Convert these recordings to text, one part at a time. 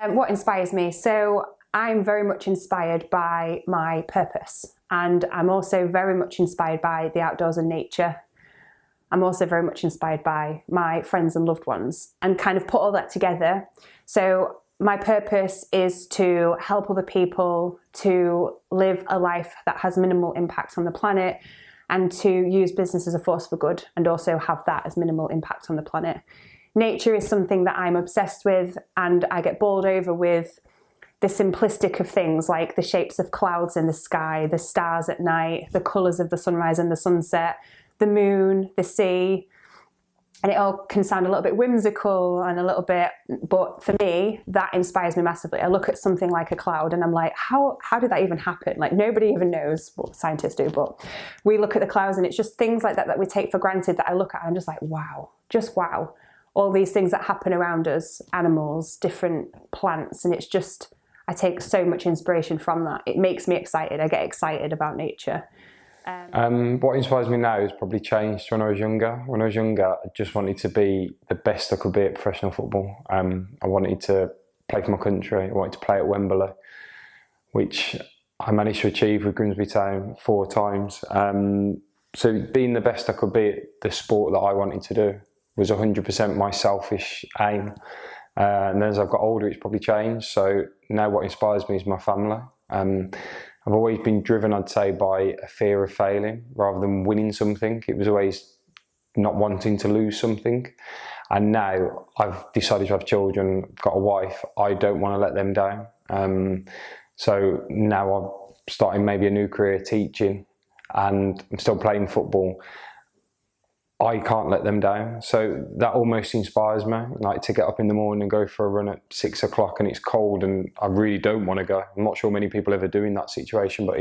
What inspires me? So I'm very much inspired by my purpose, and I'm also very much inspired by the outdoors and nature. I'm also very much inspired by my friends and loved ones, and kind of put all that together. So my purpose is to help other people to live a life that has minimal impact on the planet, and to use business as a force for good and also have that as minimal impact on the planet. Nature is something that I'm obsessed with, and I get bowled over with the simplistic of things like the shapes of clouds in the sky, the stars at night, the colours of the sunrise and the sunset, the moon, the sea. And it all can sound a little bit whimsical and a little bit, but for me, that inspires me massively. I look at something like a cloud and I'm like, how did that even happen? Like, nobody even knows. Well, scientists do, but we look at the clouds and it's just things like that that we take for granted that I look at and I'm just like, wow, just wow. All these things that happen around us, animals, different plants, and it's just, I take so much inspiration from that. It makes me excited. I get excited about nature. What inspires me now has probably changed when I was younger. When I was younger, I just wanted to be the best I could be at professional football. I wanted to play for my country. I wanted to play at Wembley, which I managed to achieve with Grimsby Town 4 times. So being the best I could be at the sport that I wanted to do was 100% my selfish aim. And then as I've got older, it's probably changed. So now what inspires me is my family. I've always been driven, I'd say, by a fear of failing rather than winning something. It was always not wanting to lose something. And now I've decided to have children, got a wife, I don't want to let them down. So now I'm starting maybe a new career teaching, and I'm still playing football. I can't let them down. So that almost inspires me, like to get up in the morning and go for a run at 6 o'clock and it's cold and I really don't want to go. I'm not sure many people ever do in that situation, but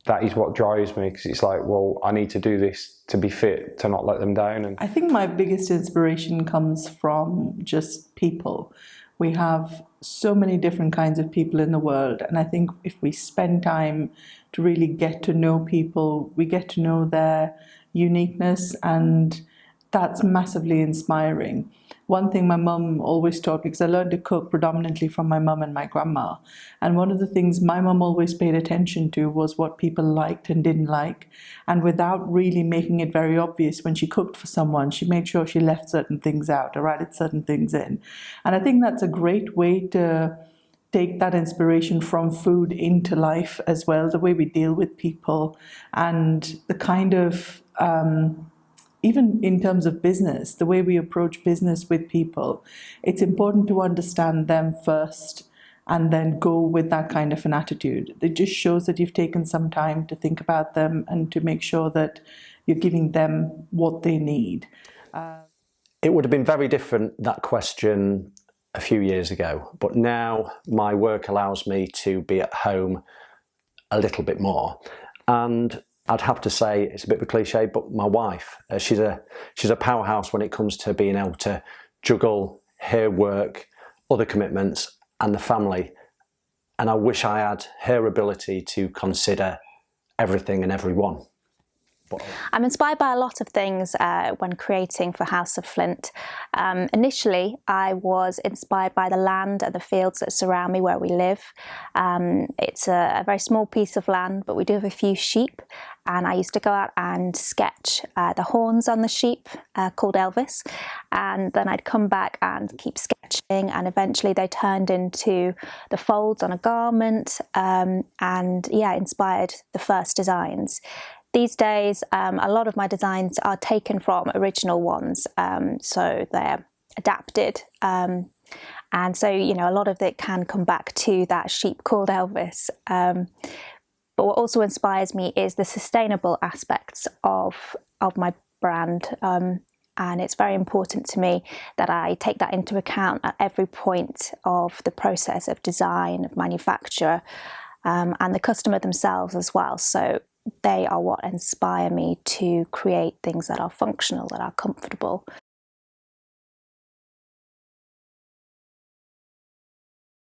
that is what drives me, because it's like, well, I need to do this to be fit, to not let them down. And I think my biggest inspiration comes from just people. We have so many different kinds of people in the world, and I think if we spend time to really get to know people, we get to know their uniqueness, and that's massively inspiring. One thing my mum always taught me, because I learned to cook predominantly from my mum and my grandma, and one of the things my mum always paid attention to was what people liked and didn't like, and without really making it very obvious when she cooked for someone, she made sure she left certain things out or added certain things in. And I think that's a great way to take that inspiration from food into life as well, the way we deal with people, and the kind of even in terms of business, the way we approach business with people. It's important to understand them first and then go with that kind of an attitude. It just shows that you've taken some time to think about them and to make sure that you're giving them what they need. It would have been very different, that question, a few years ago, but now my work allows me to be at home a little bit more. And I'd have to say, it's a bit of a cliche, but my wife, she's a powerhouse when it comes to being able to juggle her work, other commitments, and the family. And I wish I had her ability to consider everything and everyone. I'm inspired by a lot of things when creating for House of Flint. Initially, I was inspired by the land and the fields that surround me where we live. It's a very small piece of land, but we do have a few sheep. And I used to go out and sketch the horns on the sheep called Elvis. And then I'd come back and keep sketching. And eventually they turned into the folds on a garment. And yeah, inspired the first designs. These days, a lot of my designs are taken from original ones, so they're adapted. And so, you know, a lot of it can come back to that sheep called Elvis. But what also inspires me is the sustainable aspects of my brand. And it's very important to me that I take that into account at every point of the process of design, of manufacture, and the customer themselves as well. So they are what inspire me to create things that are functional, that are comfortable.